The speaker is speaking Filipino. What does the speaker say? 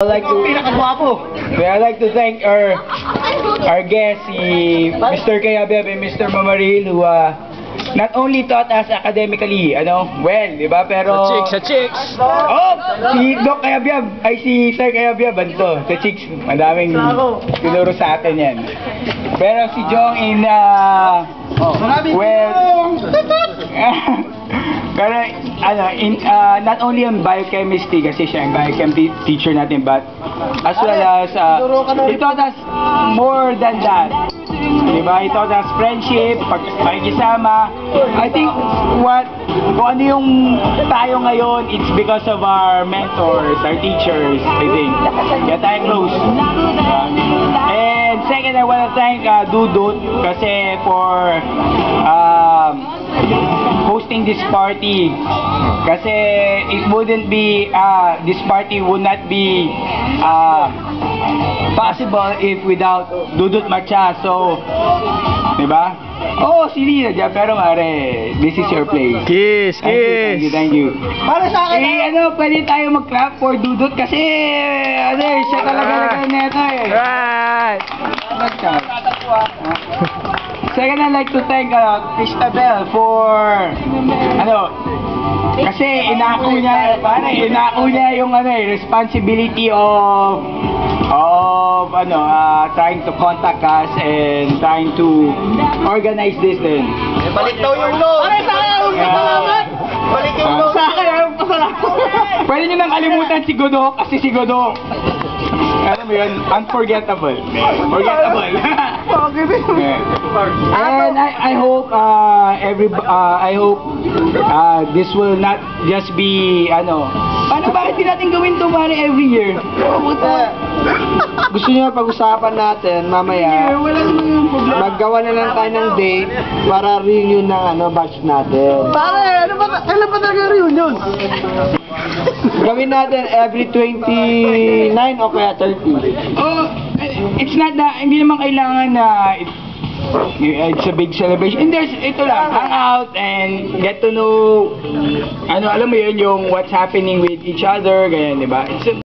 I'd like to thank our guest, si Mr. Kayabeb and Mr. Mamaril, who not only taught us academically, well, di ba? Pero Sa chicks. oh, si Doc Kayabeb, ay si Sir Kayabeb, to, sa chicks, madaming tinuro sa atin yan. Pero si Jong pero not only on biochemistry kasi siya ang biochem teacher natin, but as well as he taught us more than that. Diba? He taught us friendship, pakikisama. I think kung ano yung tayo ngayon, it's because of our mentors, our teachers, I think. Kaya tayo close. And second, I want to thank Dudut kasi for hosting this party. Kasi it wouldn't be, this party would not be possible if without Dudut Matcha. So, diba? Oh, si Lina dyan, pero mare, this is your place. Kiss, kiss. Thank you. Para sa akin, pwede tayo mag-clap for Dudut kasi, siya talaga neto eh. Right. Second, I'd like to thank Cristabel for, kasi inako niya yung responsibility of trying to contact us and trying to organize this din. Balik daw yung load! Pare sa akin, salamat! Balik yung load! Sa akin, pasalamat! Pwede nyo nang kalimutan si Godok kasi si Godok, alam mo yun, unforgettable. Forgettable. And I hope this will not just be bakit di natin gawin to pare every year? Gusto nyo pag-usapan natin mamaya, maggawa na lang tayo ng date para reunion ng batch natin. Pare, kailan ba talaga reunion? Gawin natin every 29 o kaya 30. Oh, it's not that, hindi naman kailangan na it's a big celebration. And ito lang, hang out and get to know, alam mo yun, yung what's happening with each other, ganyan, di ba?